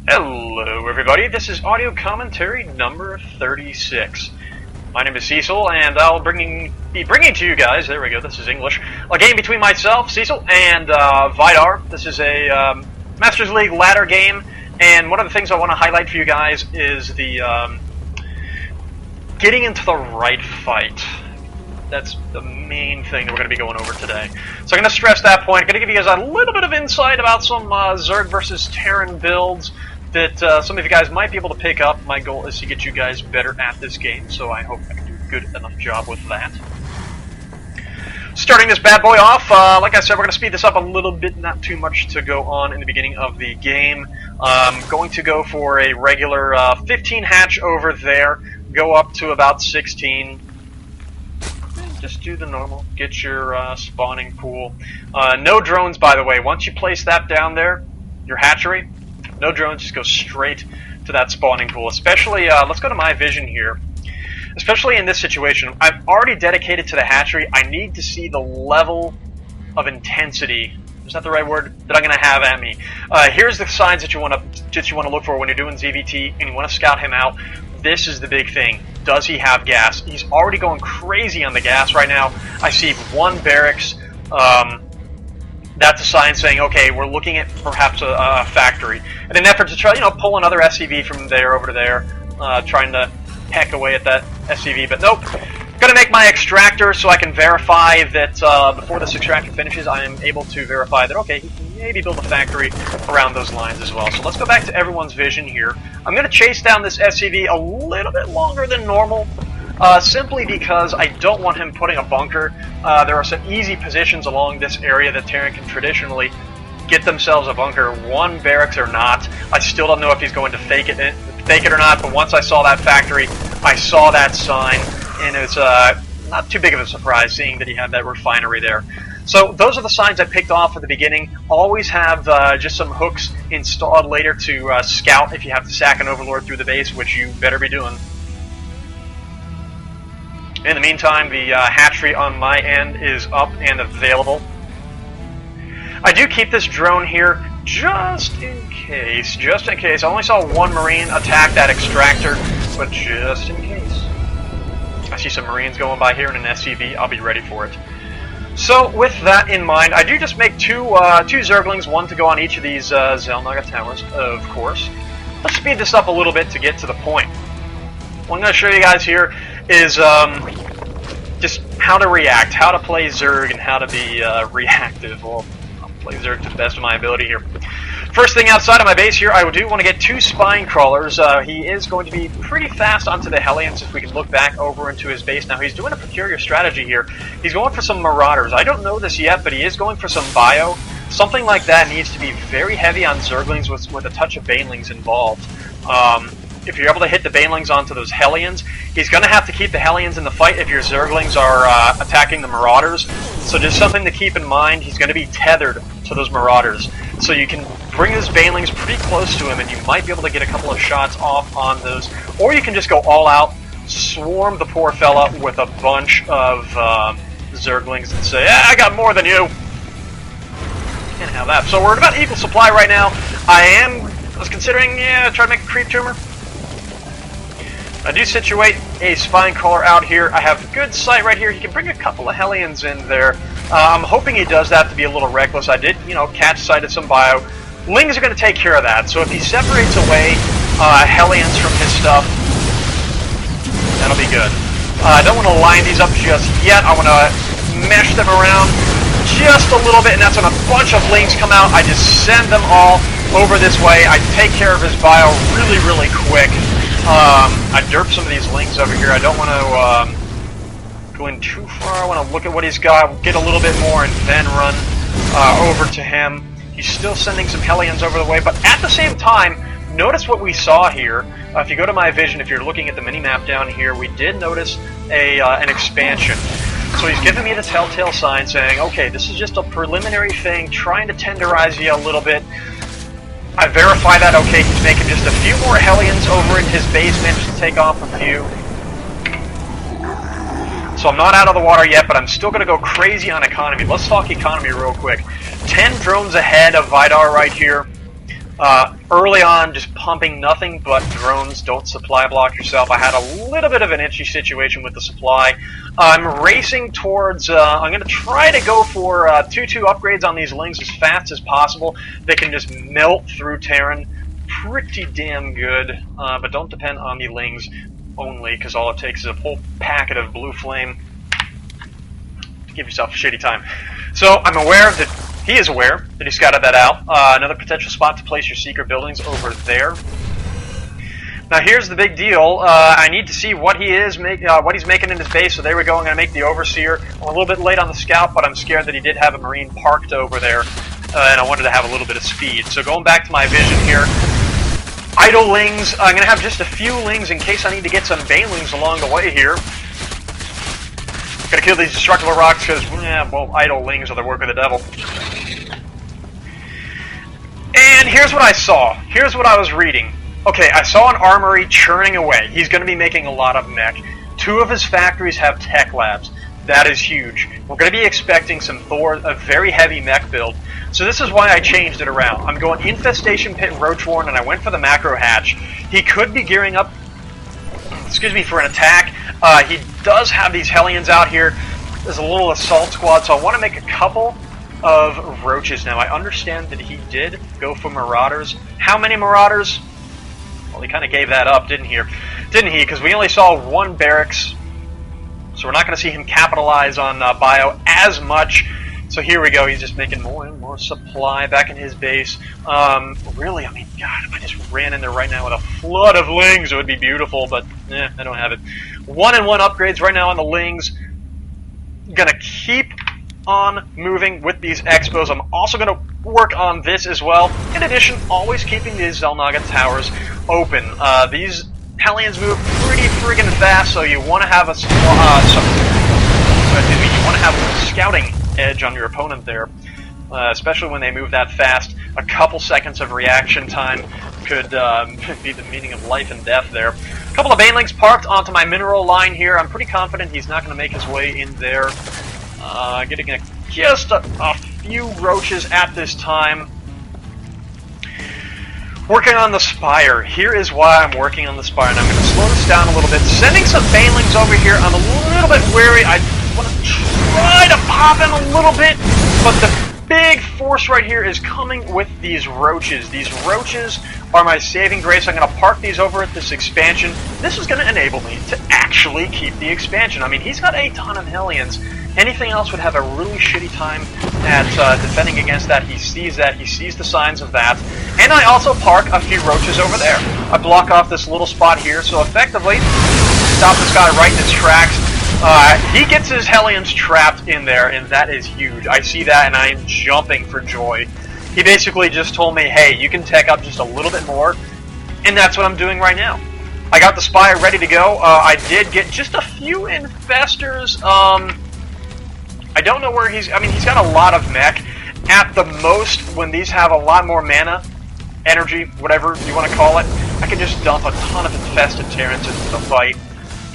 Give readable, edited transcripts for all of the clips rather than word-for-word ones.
Hello everybody, this is audio commentary number 36. My name is Cecil, and I'll be bringing to you guys, there we go, this is English, a game between myself, Cecil, and Vidar. This is a Masters League ladder game, and one of the things I want to highlight for you guys is the getting into the right fight. That's the main thing that we're going to be going over today. So I'm going to stress that point. I'm going to give you guys a little bit of insight about some Zerg versus Terran builds that some of you guys might be able to pick up. My goal is to get you guys better at this game, so I hope I can do a good enough job with that. Starting this bad boy off, like I said, we're going to speed this up a little bit, not too much to go on in the beginning of the game. Going to go for a regular 15 hatch over there, go up to about 16. Just do the normal. Get your spawning pool. No drones, by the way. Once you place that down there, your hatchery, no drones, just go straight to that spawning pool. Especially, let's go to my vision here. Especially in this situation, I've already dedicated to the hatchery. I need to see the level of intensity. Is that the right word? That I'm going to have at me. Here's the signs that you want to look for when you're doing ZVT and you want to scout him out. This is the big thing. Does he have gas? He's already going crazy on the gas right now. I see one barracks. That's a sign saying, okay, we're looking at perhaps a factory. In an effort to try, pull another SCV from there over to there, trying to hack away at that SCV, but nope. Gonna make my extractor so I can verify that before this extractor finishes, I am able to verify that, okay, he can maybe build a factory around those lines as well. So let's go back to everyone's vision here. I'm gonna chase down this SCV a little bit longer than normal, simply because I don't want him putting a bunker. There are some easy positions along this area that Terran can traditionally get themselves a bunker, one barracks or not. I still don't know if he's going to fake it or not, but once I saw that factory, I saw that sign, and it's not too big of a surprise seeing that he had that refinery there. So those are the signs I picked off at the beginning. Always have just some hooks installed later to scout if you have to sack an overlord through the base, which you better be doing. In the meantime, the hatchery on my end is up and available. I do keep this drone here just in case. Just in case. I only saw one Marine attack that extractor, but just in case. I see some Marines going by here in an SCV. I'll be ready for it. So, with that in mind, I do just make two Zerglings, one to go on each of these Zelnaga towers, of course. Let's speed this up a little bit to get to the point. What I'm going to show you guys here is just how to react, how to play Zerg, and how to be reactive. Well, I'll play Zerg to the best of my ability here. First thing outside of my base here, I do want to get two spine crawlers. He is going to be pretty fast onto the Hellions if we can look back over into his base. Now, he's doing a peculiar strategy here. He's going for some Marauders. I don't know this yet, but he is going for some Bio. Something like that needs to be very heavy on Zerglings with a touch of Banelings involved. If you're able to hit the Banelings onto those Hellions, he's going to have to keep the Hellions in the fight if your Zerglings are attacking the Marauders. So just something to keep in mind, he's going to be tethered to those Marauders. So you can bring his Banelings pretty close to him and you might be able to get a couple of shots off on those. Or you can just go all out, swarm the poor fella with a bunch of Zerglings and say, I got more than you. Can't have that. So we're at about equal supply right now. I was considering, try to make a creep tumor. I do situate a spine crawler out here. I have good sight right here. He can bring a couple of Hellions in there. I'm hoping he does that to be a little reckless. I did, catch sight of some Bio. Lings are going to take care of that. So if he separates away Hellions from his stuff, that'll be good. I don't want to line these up just yet. I want to mesh them around just a little bit, and that's when a bunch of Lings come out. I just send them all over this way. I take care of his Bio really, really quick. I derp some of these Lings over here. I don't want to go in too far. I want to look at what he's got, get a little bit more, and then run over to him. He's still sending some Hellions over the way, but at the same time, notice what we saw here. If you go to my vision, if you're looking at the mini-map down here, we did notice an expansion. So he's giving me the telltale sign saying, okay, this is just a preliminary thing, trying to tenderize you a little bit. I verify that, okay, he's making just a few more Hellions over in his base, managed to take off a few. So I'm not out of the water yet, but I'm still going to go crazy on economy. Let's talk economy real quick. 10 drones ahead of Vidar right here. Early on, just pumping nothing but drones. Don't supply block yourself. I had a little bit of an itchy situation with the supply. I'm racing towards, I'm going to try to go for 2-2 upgrades on these Lings as fast as possible. They can just melt through Terran pretty damn good, but don't depend on the Lings only, because all it takes is a whole packet of blue flame to give yourself a shitty time. So I'm aware that he is aware that he scouted that out. Another potential spot to place your secret buildings over there. Now here's the big deal. I need to see what he's making in his base. So there we go. I'm going to make the Overseer. I'm a little bit late on the scout, but I'm scared that he did have a Marine parked over there, and I wanted to have a little bit of speed. So going back to my vision here. Idle Lings. I'm going to have just a few Lings in case I need to get some Banelings along the way here. Gotta kill these destructible rocks because, well, idle Lings are the work of the devil. And here's what I saw. Here's what I was reading. Okay, I saw an armory churning away. He's going to be making a lot of mech. 2 of his factories have tech labs. That is huge. We're going to be expecting some a very heavy mech build. So this is why I changed it around. I'm going Infestation Pit Roachworn, and I went for the Macro Hatch. He could be gearing up, for an attack. He does have these Hellions out here. There's a little assault squad, so I want to make a couple of Roaches. Now, I understand that he did go for Marauders. How many Marauders? Well, he kind of gave that up, didn't he? Because we only saw 1 barracks, so we're not going to see him capitalize on bio as much. So here we go. He's just making more and more supply back in his base. Really, I mean, God, if I just ran in there right now with a flood of Lings, it would be beautiful, but I don't have it. 1-and-1 upgrades right now on the Lings. Gonna keep on moving with these Expos. I'm also gonna work on this as well. In addition, always keeping these Xel'Naga towers open. These Hellions move pretty friggin' fast, so you want to have a scouting edge on your opponent there, especially when they move that fast. A couple seconds of reaction time could be the meaning of life and death there. A couple of Banelings parked onto my mineral line here. I'm pretty confident he's not going to make his way in there. Getting just a few Roaches at this time. Working on the Spire. Here is why I'm working on the Spire, and I'm going to slow this down a little bit. Sending some Banelings over here. I'm a little bit wary. I want to try to pop him a little bit, but the big force right here is coming with these Roaches. These Roaches are my saving grace. I'm going to park these over at this expansion. This is going to enable me to actually keep the expansion. I mean, he's got a ton of Hellions. Anything else would have a really shitty time at defending against that. He sees that. He sees the signs of that. And I also park a few Roaches over there. I block off this little spot here, so effectively stop this guy right in his tracks. He gets his Hellions trapped in there, and that is huge. I see that, and I am jumping for joy. He basically just told me, hey, you can tech up just a little bit more, and that's what I'm doing right now. I got the Spire ready to go. I did get just a few Infestors. I don't know where he's got a lot of mech. At the most, when these have a lot more mana, energy, whatever you want to call it, I can just dump a ton of infested Terrans into the fight,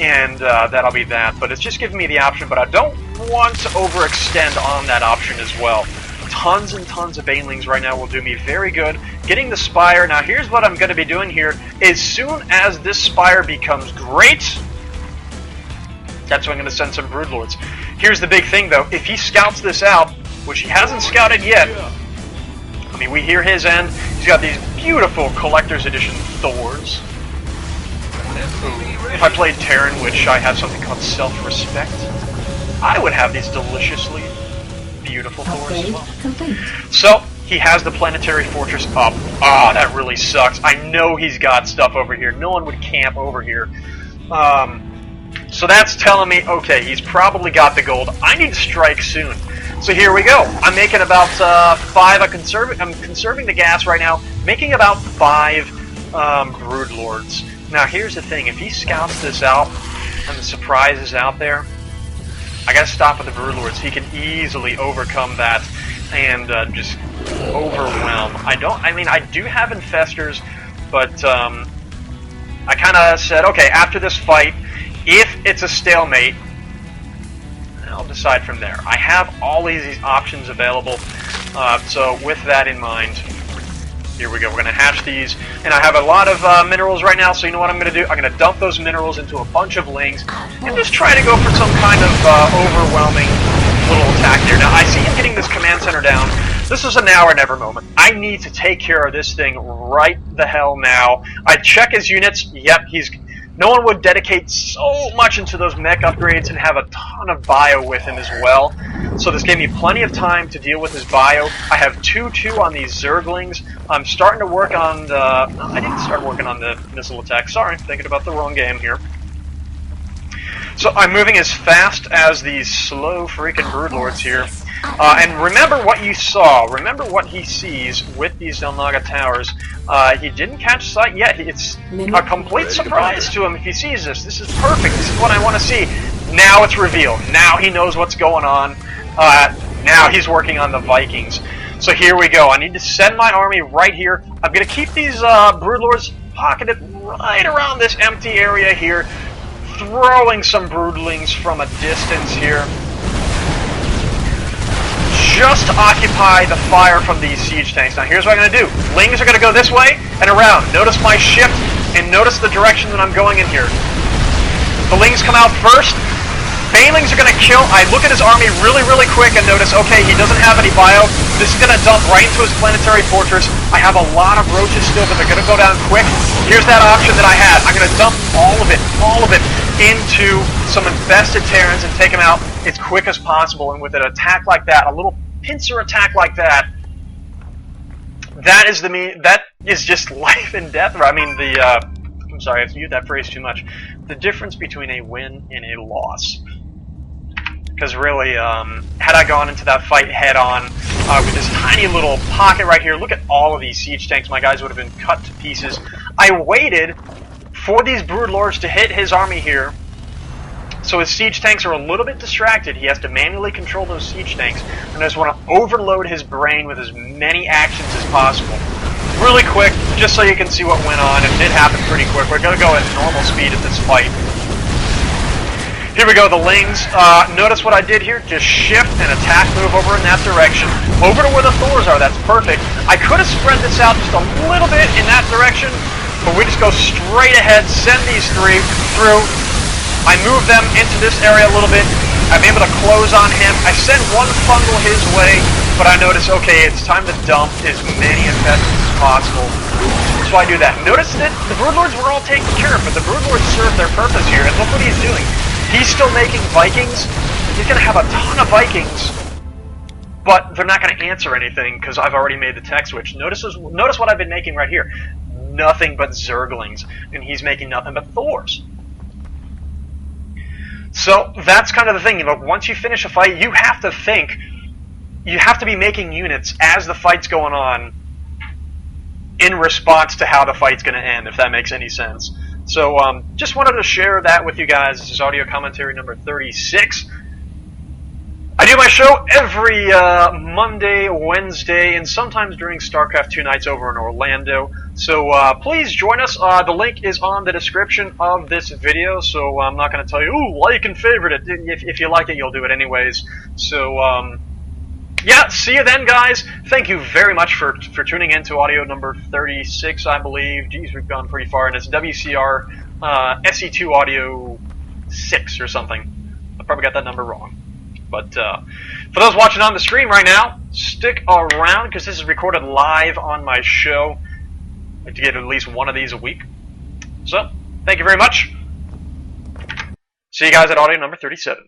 and that'll be that. But it's just giving me the option, but I don't want to overextend on that option as well. Tons and tons of Banelings right now will do me very good. Getting the Spire. Now here's what I'm going to be doing here. As soon as this Spire becomes great, that's when I'm going to send some Broodlords. Here's the big thing, though. If he scouts this out, which he hasn't scouted yet, I mean, we hear his end. He's got these beautiful Collector's Edition Thors. If I played Terran, which I have something called Self-Respect, I would have these deliciously beautiful Thors as well. So, he has the Planetary Fortress up. Ah, that really sucks. I know he's got stuff over here. No one would camp over here. So that's telling me, okay, he's probably got the gold. I need to strike soon. So here we go. I'm making about 5. I'm conserving the gas right now, making about 5 Broodlords. Now here's the thing. If he scouts this out and the surprise is out there, I gotta stop at the Broodlords. He can easily overcome that and just overwhelm. I do have Infestors, but I kind of said, okay, after this fight, if it's a stalemate, I'll decide from there. I have all these options available, so with that in mind, Here we go. We're going to hatch these, and I have a lot of minerals right now, so you know what I'm going to do? I'm going to dump those minerals into a bunch of lings and just try to go for some kind of overwhelming little attack here. Now, I see him getting this command center down. This is a now or never moment. I need to take care of this thing right the hell now. I check his units. Yep, no one would dedicate so much into those mech upgrades and have a ton of bio with him as well. So this gave me plenty of time to deal with his bio. I have 2-2 on these Zerglings. I'm starting to work on the... I didn't start working on the missile attack. Sorry, thinking about the wrong game here. So I'm moving as fast as these slow freaking Broodlords here. And remember what you saw. Remember what he sees with these Delnaga towers. He didn't catch sight yet. It's a complete surprise to him if he sees this. This is perfect. This is what I want to see. Now it's revealed. Now he knows what's going on. Now he's working on the Vikings. So here we go. I need to send my army right here. I'm going to keep these Broodlords pocketed right around this empty area here. Throwing some Broodlings from a distance here. Just to occupy the fire from these siege tanks. Now here's what I'm going to do. Lings are going to go this way and around. Notice my shift and notice the direction that I'm going in here. The Lings come out first. Banelings are going to kill. I look at his army really, really quick and notice, okay, he doesn't have any bio. This is going to dump right into his planetary fortress. I have a lot of roaches still, but they're going to go down quick. Here's that option that I had. I'm going to dump all of it, into some infested Terrans and take them out as quick as possible. And with an attack like that, a little pincer attack like that, that is just life and death. I mean, I'm sorry, I've used that phrase too much. The difference between a win and a loss. Because really, had I gone into that fight head-on with this tiny little pocket right here, look at all of these siege tanks. My guys would have been cut to pieces. I waited for these Broodlords to hit his army here. So his siege tanks are a little bit distracted. He has to manually control those siege tanks. And I just want to overload his brain with as many actions as possible. Really quick, just so you can see what went on. It did happen pretty quick. We're going to go at normal speed at this fight. Here we go, the Lings. Notice what I did here? Just shift and attack move over in that direction. Over to where the Thors are. That's perfect. I could have spread this out just a little bit in that direction, but we just go straight ahead, send these three through. I move them into this area a little bit. I'm able to close on him. I send one fungal his way, but I notice, okay, it's time to dump as many infestants as possible. So I do that. Notice that the Broodlords were all taken care of, but the Broodlords serve their purpose here, and look what he's doing. He's still making Vikings. He's going to have a ton of Vikings, but they're not going to answer anything because I've already made the tech switch. Notice what I've been making right here. Nothing but Zerglings, and he's making nothing but Thors. So that's kind of the thing. You know, once you finish a fight, you have to think. You have to be making units as the fight's going on in response to how the fight's going to end, if that makes any sense. So just wanted to share that with you guys. This is audio commentary number 36. I do my show every Monday, Wednesday, and sometimes during StarCraft 2 nights over in Orlando. So please join us. The link is on the description of this video, so I'm not going to tell you, ooh, like and favorite it. If you like it, you'll do it anyways. So, yeah, see you then, guys. Thank you very much for tuning in to audio number 36, I believe. Geez, we've gone pretty far, and it's WCR SE2 audio 6 or something. I probably got that number wrong. But for those watching on the stream right now, stick around because this is recorded live on my show. I like to get at least one of these a week. So, thank you very much. See you guys at audio number 37.